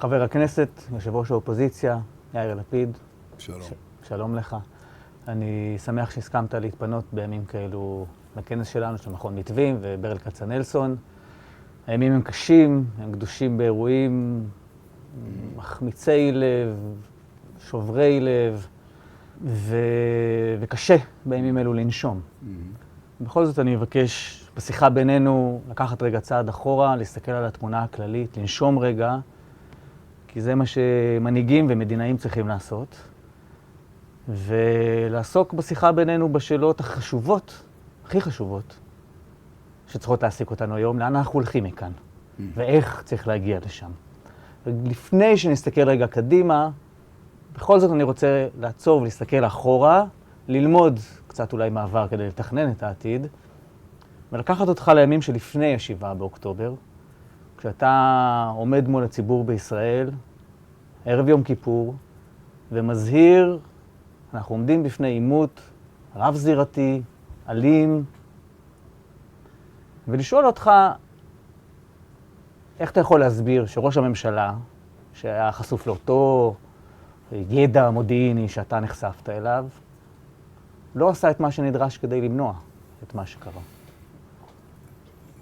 חבר הכנסת, יושב ראש האופוזיציה, יאיר לפיד. שלום. שלום לך. אני שמח שהסכמת להתפנות בימים כאלו בכנס שלנו, של מכון מתווים וברל כצנלסון. הימים הם קשים, הם גדושים באירועים מחמיצי לב, שוברי לב, וקשה בימים אלו לנשום. בכל זאת אני מבקש בשיחה בינינו לקחת רגע צעד אחורה, להסתכל על התמונה הכללית, לנשום רגע, כי זה מה שמנהיגים ומדינאים צריכים לעשות. ולעסוק בשיחה בינינו בשאלות החשובות, הכי חשובות, שצריכות להעסיק אותנו היום, לאן אנחנו הולכים מכאן, ואיך צריך להגיע לשם. ולפני שנסתכל רגע קדימה, בכל זאת אני רוצה לעצור ולהסתכל אחורה, ללמוד קצת אולי מעבר כדי לתכנן את העתיד, ולקחת אותך לימים שלפני ה-7 באוקטובר, כשאתה עומד מול הציבור בישראל, ערב יום כיפור, ומזהיר, אנחנו עומדים בפני עימות רב-זירתי, אלים, ולשאול אותך, איך אתה יכול להסביר שראש הממשלה, שהיה חשוף לאותו ידע מודיעיני שאתה נחשפת אליו, לא עשה את מה שנדרש כדי למנוע את מה שקרה?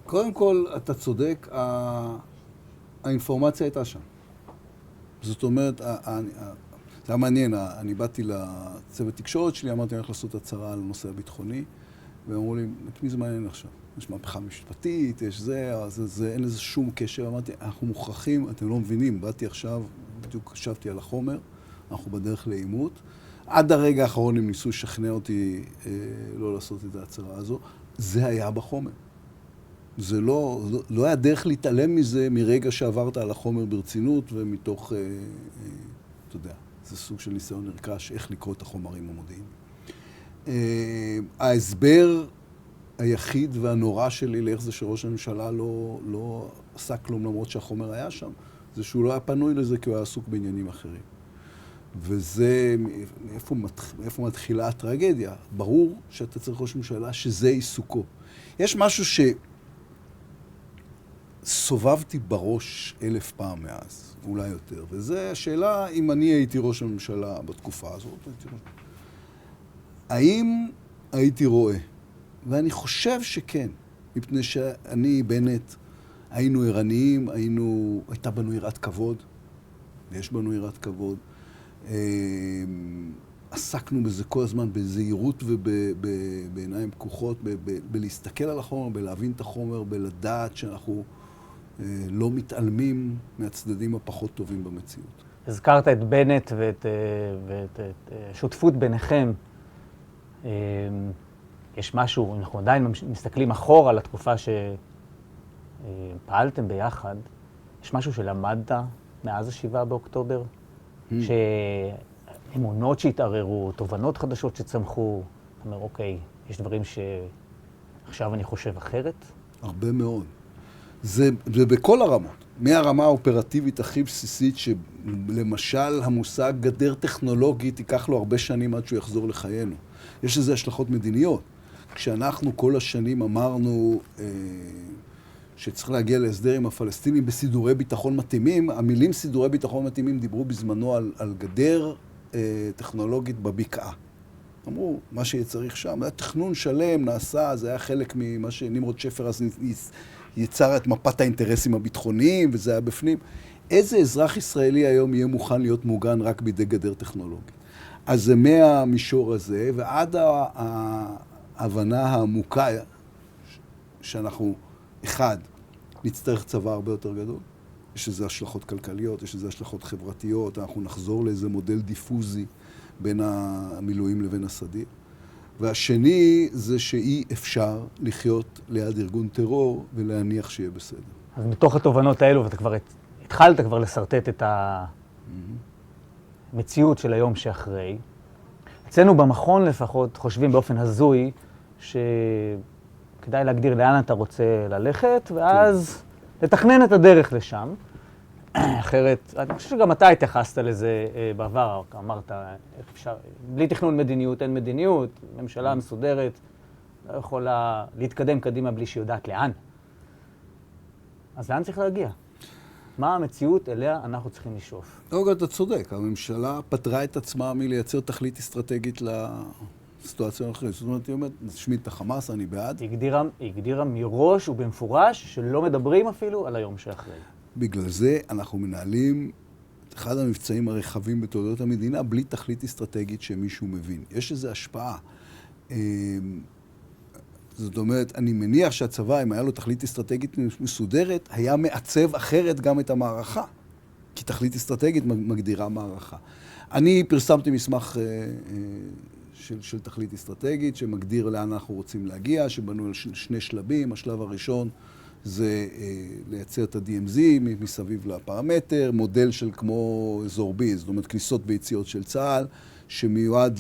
קודם כל, אתה צודק, האינפורמציה הייתה שם. זאת אומרת, זה היה מעניין, אני באתי לצוות תקשורת שלי, אמרתי, אני הולך לעשות הצהרה על הנושא הביטחוני, והם אמרו לי, את מי זה מעניין עכשיו? יש מהפכה משפטית, יש זה, אין לזה שום קשר. אמרתי, אנחנו מוכרחים, אתם לא מבינים, באתי עכשיו, בדיוק חשבתי על החומר, אנחנו בדרך לעימות. עד הרגע האחרון הם ניסו לשכנע אותי לא לעשות את ההצהרה הזו. זה היה בחומר. זה לא היה דרך להתעלם מזה מרגע שעברת על החומר ברצינות ומתוך, אתה יודע, זה סוג של ניסיון נרכש איך לקרוא את החומרים המודיעיניים. ההסבר היחיד והנורא שלי לאיך זה שראש הממשלה לא עשה כלום למרות שהחומר היה שם, זה שהוא לא היה פנוי לזה כי הוא היה עסוק בעניינים אחרים. וזה, מאיפה מתחילה הטרגדיה? ברור שאתה צריך ראש ממשלה שזה עיסוקו. יש משהו שסובבתי בראש 1000 פעם מאז, אולי יותר, וזה השאלה אם אני הייתי ראש הממשלה בתקופה הזאת, האם הייתי רואה? ואני חושב שכן, מפני שאני, בנט, היינו ערניים, הייתה בנו יראת כבוד, ויש בנו יראת כבוד. עסקנו בזה כל הזמן בזהירות ובעיניים פקוחות, בלהסתכל על החומר, בלהבין את החומר, בלדעת שאנחנו לא מתעלמים מהצדדים הפחות טובים במציאות. הזכרת את בנט ואת השותפות ביניכם. יש משהו, אנחנו עדיין מסתכלים אחורה לתקופה שפעלתם ביחד, יש משהו שלמדת מאז ה-7 באוקטובר? שאמונות שהתערערו, תובנות חדשות שצמחו, אתה אומר, אוקיי, יש דברים שעכשיו אני חושב אחרת? הרבה מאוד. זה בכל הרמות. מהרמה האופרטיבית הכי בסיסית, שלמשל המושג גדר טכנולוגית ייקח לו הרבה שנים עד שהוא יחזור לחיינו. יש לזה השלכות מדיניות. כשאנחנו כל השנים אמרנו שצריך להגיע להסדר עם הפלסטינים בסידורי ביטחון מתאימים, המילים סידורי ביטחון מתאימים דיברו בזמנו על גדר טכנולוגית בבקעה. אמרו, מה שצריך שם, היה תכנון שלם, נעשה, זה היה חלק ממה שנמרוד שפר אז יצר את מפת האינטרסים הביטחוניים, וזה היה בפנים. איזה אזרח ישראלי היום יהיה מוכן להיות מוגן רק בידי גדר טכנולוגית? אז זה מהמישור הזה, ועד ההבנה העמוקה שאנחנו, אחד, נצטרך צבא הרבה יותר גדול. יש לזה השלכות כלכליות, יש לזה השלכות חברתיות, אנחנו נחזור לאיזה מודל דיפוזי בין המילואים לבין הסדיר. והשני זה שאי אפשר לחיות ליד ארגון טרור ולהניח שיהיה בסדר. אז מתוך התובנות האלו, ואתה כבר התחלת כבר לסרטט את המציאות של היום שאחרי, אצלנו במכון לפחות חושבים באופן הזוי שכדאי להגדיר לאן אתה רוצה ללכת, ואז לתכנן את הדרך לשם. אחרת, אני חושב שגם אתה התייחסת לזה בעבר, אמרת, איך אפשר, בלי תכנון מדיניות אין מדיניות, ממשלה מסודרת לא יכולה להתקדם קדימה בלי שיודעת לאן. אז לאן צריך להגיע? מה המציאות אליה אנחנו צריכים לשאוף. לא, אתה צודק, הממשלה פטרה את עצמה מלייצר תכלית אסטרטגית לסיטואציה האחרת. זאת אומרת, היא אומרת, נשמיד את החמאס, אני בעד. היא הגדירה מראש ובמפורש שלא מדברים אפילו על היום שאחרי. בגלל זה אנחנו מנהלים את אחד המבצעים הרחבים בתולדות המדינה בלי תכלית אסטרטגית שמישהו מבין. יש איזו השפעה. זאת אומרת, אני מניח שהצבא, אם היה לו תכלית אסטרטגית מסודרת, היה מעצב אחרת גם את המערכה. כי תכלית אסטרטגית מגדירה מערכה. אני פרסמתי מסמך של תכלית אסטרטגית, שמגדיר לאן אנחנו רוצים להגיע, שבנו על שני שלבים. השלב הראשון זה לייצר את ה-DMZ מסביב לפרמטר, מודל של כמו אזור B, זאת אומרת, כניסות ביציאות של צה"ל, שמיועד,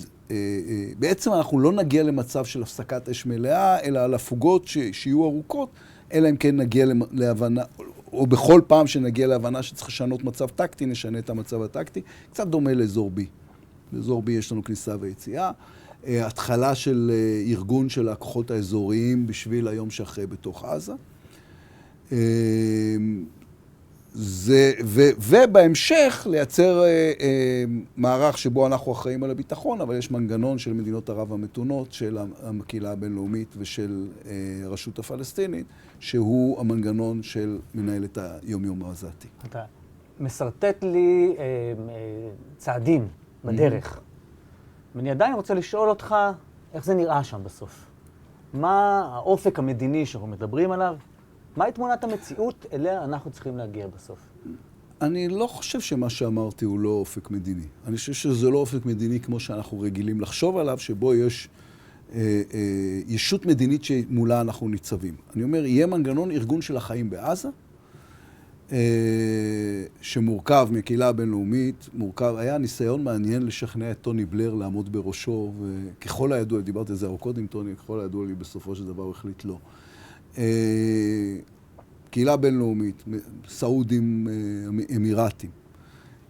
בעצם אנחנו לא נגיע למצב של הפסקת אש מלאה, אלא על הפוגות שיהיו ארוכות, אלא אם כן נגיע להבנה, או בכל פעם שנגיע להבנה שצריך לשנות מצב טקטי, נשנה את המצב הטקטי, קצת דומה לאזור B. באזור B יש לנו כניסה ויציאה, התחלה של ארגון של הכוחות האזוריים בשביל היום שאחרי בתוך עזה. ובהמשך לייצר מערך שבו אנחנו אחראים על הביטחון, אבל יש מנגנון של מדינות ערב המתונות, של הקהילה הבינלאומית ושל הרשות הפלסטינית, שהוא המנגנון של מנהלת היום-יום העזתי. אתה מסרטט לי צעדים בדרך. ואני עדיין רוצה לשאול אותך איך זה נראה שם בסוף. מה האופק המדיני שאנחנו מדברים עליו? מהי תמונת המציאות אליה אנחנו צריכים להגיע בסוף? אני לא חושב שמה שאמרתי הוא לא אופק מדיני. אני חושב שזה לא אופק מדיני כמו שאנחנו רגילים לחשוב עליו, שבו יש ישות מדינית שמולה אנחנו ניצבים. אני אומר, יהיה מנגנון ארגון של החיים בעזה, שמורכב מקהילה הבינלאומית, היה ניסיון מעניין לשכנע את טוני בלר לעמוד בראשו, וככל הידוע, דיברתי על זה ארוכות עם טוני, ככל הידוע לי בסופו של דבר הוא החליט לא. קהילה בינלאומית, סעודים, אמירתים.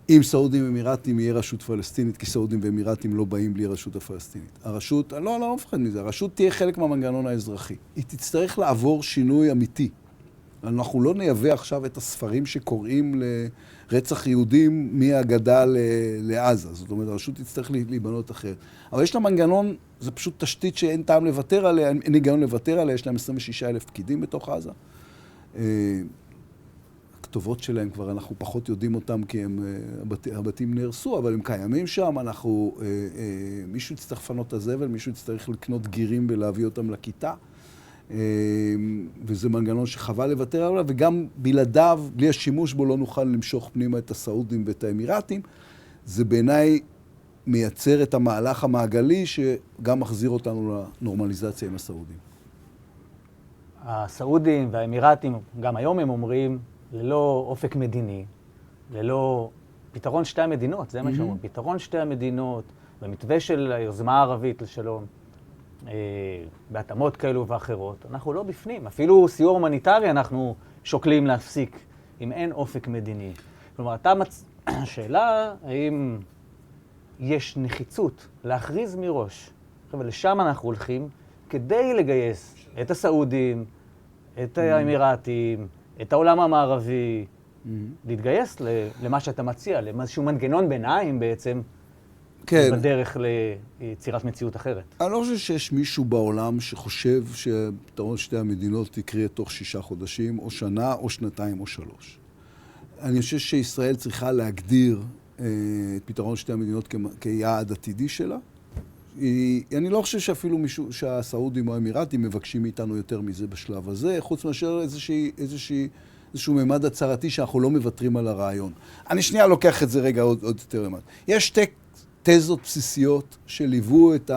אם סעודים אמירתים יהיה רשות פלסטינית, כי סעודים ואמירתים לא באים בלי רשות הפלסטינית. הרשות, לא מפחד מזה, הרשות תהיה חלק מהמנגנון האזרחי. היא תצטרך לעבור שינוי אמיתי. אנחנו לא נייבא עכשיו את הספרים שקוראים לרצח יהודים מהגדה לעזה. זאת אומרת, הרשות תצטרך להיבנות אחרת. אבל יש לה מנגנון, זה פשוט תשתית שאין טעם לוותר עליה, אין היגיון לוותר עליה, יש להם 26,000 פקידים בתוך עזה. הכתובות שלהם כבר, אנחנו פחות יודעים אותם כי הבתים נהרסו, אבל הם קיימים שם, מישהו יצטרך לפנות את הזבל, מישהו יצטרך לקנות גירים ולהביא אותם לכיתה. וזה מנגנון שחבל לוותר עליו, וגם בלעדיו, בלי השימוש בו, לא נוכל למשוך פנימה את הסעודים ואת האמירתים. זה בעיניי מייצר את המהלך המעגלי, שגם מחזיר אותנו לנורמליזציה עם הסעודים. הסעודים והאמירתים, גם היום הם אומרים, ללא אופק מדיני, ללא פתרון שתי המדינות, זה מה שאומרים, פתרון שתי המדינות, במתווה של היוזמה הערבית לשלום, בהתאמות כאלו ואחרות, אנחנו לא בפנים. אפילו סיוע הומניטרי אנחנו שוקלים להפסיק, אם אין אופק מדיני. כלומר, השאלה האם יש נחיצות להכריז מראש, ולשם אנחנו הולכים, כדי לגייס את הסעודים, את האמירתים, את העולם המערבי, להתגייס למה שאתה מציע, לאיזשהו מנגנון ביניים בעצם, כן. בדרך ליצירת מציאות אחרת. אני לא חושב שיש מישהו בעולם שחושב שפתרון שתי המדינות יקרה תוך 6 חודשים, או שנה, או שנתיים, או 3. אני חושב שישראל צריכה להגדיר את פתרון שתי המדינות כיעד עתידי שלה. אני לא חושב שאפילו מישהו, שהסעודים או האמירתים מבקשים מאיתנו יותר מזה בשלב הזה, חוץ מאשר איזשהו ממד הצהרתי שאנחנו לא מוותרים על הרעיון. אני שנייה לוקח את זה רגע עוד יותר למד. יש שתי תזות בסיסיות שליוו את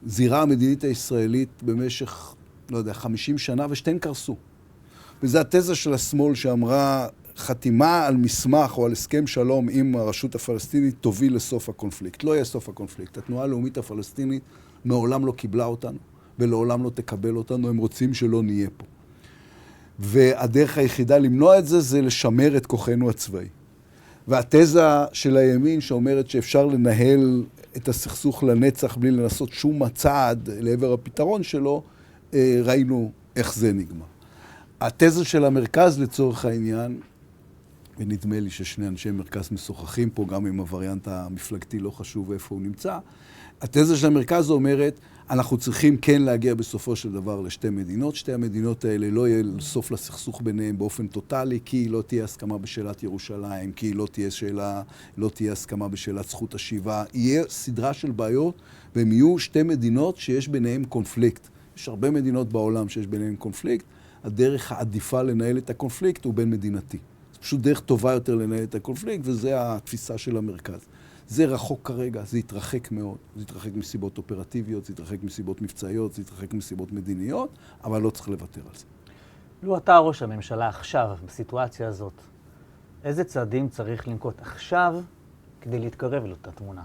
הזירה המדינית הישראלית במשך, לא יודע, 50 שנה, ושתיהן קרסו. וזו התזה של השמאל שאמרה, חתימה על מסמך או על הסכם שלום עם הרשות הפלסטינית תוביל לסוף הקונפליקט. לא יהיה סוף הקונפליקט. התנועה הלאומית הפלסטינית מעולם לא קיבלה אותנו, ולעולם לא תקבל אותנו, הם רוצים שלא נהיה פה. והדרך היחידה למנוע את זה, זה לשמר את כוחנו הצבאי. והתזה של הימין שאומרת שאפשר לנהל את הסכסוך לנצח בלי לנסות שום צעד לעבר הפתרון שלו, ראינו איך זה נגמר. התזה של המרכז לצורך העניין ונדמה לי ששני אנשי מרכז משוחחים פה, גם עם הווריאנט המפלגתי, לא חשוב איפה הוא נמצא. התזה של המרכז אומרת, אנחנו צריכים כן להגיע בסופו של דבר לשתי מדינות. שתי המדינות האלה לא יהיה סוף לסכסוך ביניהם באופן טוטלי, כי לא תהיה הסכמה בשאלת ירושלים, כי לא תהיה הסכמה בשאלת זכות השיבה. יהיה סדרה של בעיות, והם יהיו שתי מדינות שיש ביניהם קונפליקט. יש הרבה מדינות בעולם שיש ביניהם קונפליקט. הדרך העדיפה לנהל את הקונפליקט הוא בין מדינתי. זה פשוט דרך טובה יותר לנהל את הקונפליקט, וזה התפיסה של המרכז. זה רחוק כרגע, זה יתרחק מאוד. זה יתרחק מסיבות אופרטיביות, זה יתרחק מסיבות מבצעיות, זה יתרחק מסיבות מדיניות, אבל לא צריך לוותר על זה. לו אתה ראש הממשלה עכשיו, בסיטואציה הזאת, איזה צעדים צריך לנקוט עכשיו כדי להתקרב לאותה תמונה?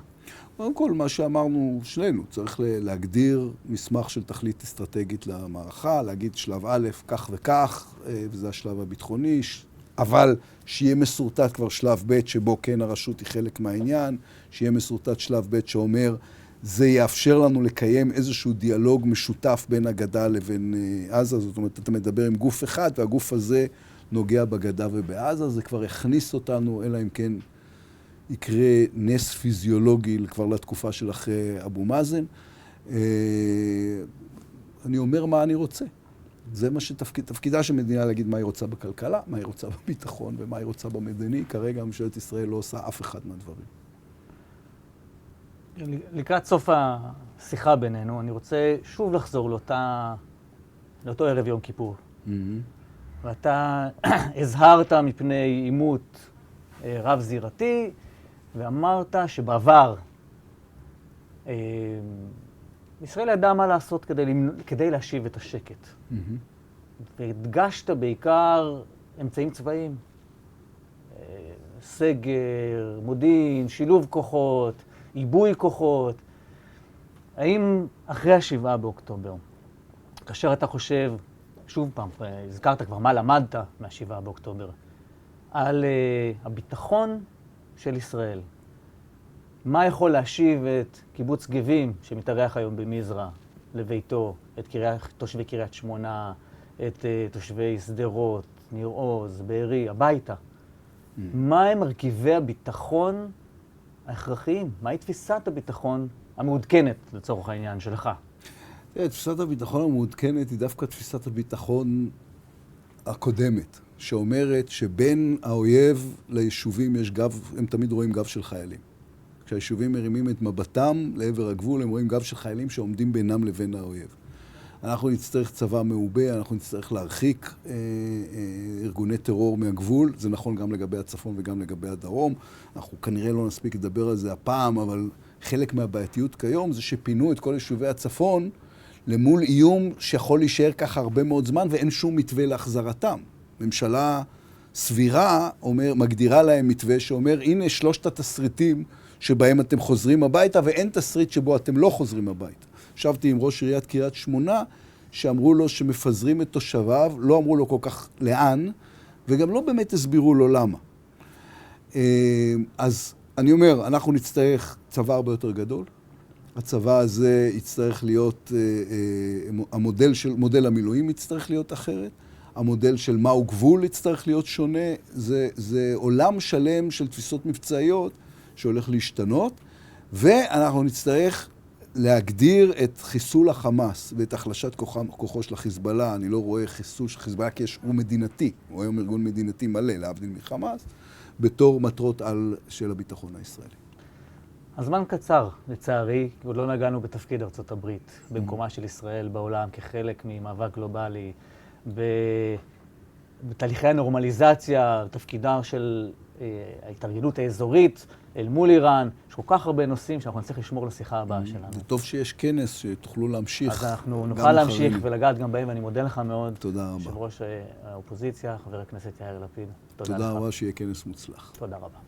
קודם כל, מה שאמרנו שנינו, צריך להגדיר מסמך של תכלית אסטרטגית למערכה, להגיד שלב א', כך וכך, וזה השלב הביטחוני, אבל שיהיה מסורטט כבר שלב ב' שבו כן הרשות היא חלק מהעניין, שיהיה מסורטט שלב ב' שאומר, זה יאפשר לנו לקיים איזשהו דיאלוג משותף בין הגדה לבין עזה, זאת אומרת, אתה מדבר עם גוף אחד, והגוף הזה נוגע בגדה ובעזה, זה כבר הכניס אותנו, אלא אם כן יקרה נס פיזיולוגי כבר לתקופה של אחרי אבו מאזן. אני אומר מה אני רוצה. זה מה שתפקידה של מדינה להגיד מה היא רוצה בכלכלה, מה היא רוצה בביטחון ומה היא רוצה במדיני. כרגע ממשלת ישראל לא עושה אף אחד מהדברים. לקראת סוף השיחה בינינו, אני רוצה שוב לחזור לאותו ערב יום כיפור. ואתה הזהרת מפני עימות רב זירתי, ואמרת שבעבר ישראל ידעה מה לעשות כדי להשיב את השקט. והדגשת בעיקר אמצעים צבאיים. סגר, מודיעין, שילוב כוחות, עיבוי כוחות. האם אחרי ה7 באוקטובר, כאשר אתה חושב, שוב פעם, הזכרת כבר מה למדת מה7 באוקטובר, על הביטחון של ישראל, מה יכול להשיב את קיבוץ גבים שמתארח היום במזרע לביתו, את תושבי קריית שמונה, את תושבי שדרות, ניר עוז, בארי, הביתה? מה הם מרכיבי הביטחון ההכרחיים? מהי תפיסת הביטחון המעודכנת לצורך העניין שלך? תפיסת הביטחון המעודכנת היא דווקא תפיסת הביטחון הקודמת, שאומרת שבין האויב ליישובים יש גב, הם תמיד רואים גב של חיילים. כשהיישובים מרימים את מבטם לעבר הגבול, הם רואים גב של חיילים שעומדים בינם לבין האויב. אנחנו נצטרך צבא מעובה, אנחנו נצטרך להרחיק ארגוני טרור מהגבול, זה נכון גם לגבי הצפון וגם לגבי הדרום. אנחנו כנראה לא נספיק לדבר על זה הפעם, אבל חלק מהבעייתיות כיום זה שפינו את כל יישובי הצפון למול איום שיכול להישאר ככה הרבה מאוד זמן ואין שום מתווה להחזרתם. ממשלה סבירה מגדירה להם מתווה שאומר, הנה 3 התסריטים שבהם אתם חוזרים הביתה, ואין תסריט שבו אתם לא חוזרים הביתה. ישבתי עם ראש עיריית קריית שמונה, שאמרו לו שמפזרים את תושביו, לא אמרו לו כל כך לאן, וגם לא באמת הסבירו לו למה. אז אני אומר, אנחנו נצטרך צבא הרבה יותר גדול. הצבא הזה יצטרך להיות, מודל המילואים יצטרך להיות אחרת. המודל של מהו גבול יצטרך להיות שונה. זה עולם שלם של תפיסות מבצעיות שהולך להשתנות, ואנחנו נצטרך להגדיר את חיסול החמאס ואת החלשת כוחו של החיזבאללה. אני לא רואה חיסול של חיזבאללה כי הוא מדינתי, הוא היום ארגון מדינתי מלא, להבדיל מחמאס, בתור מטרות על של הביטחון הישראלי. הזמן קצר, לצערי, עוד לא נגענו בתפקיד ארצות הברית, במקומה של ישראל בעולם כחלק ממאבק גלובלי, בתהליכי הנורמליזציה, תפקידה של ההתארגנות האזורית אל מול איראן. יש כל כך הרבה נושאים שאנחנו נצטרך לשמור לשיחה הבאה שלנו. זה טוב שיש כנס שתוכלו להמשיך. אז אנחנו נוכל להמשיך ולגעת גם בהם, ואני מודה לך מאוד. תודה רבה. יושב ראש האופוזיציה, חבר הכנסת יאיר לפיד. תודה רבה, שיהיה כנס מוצלח. תודה רבה.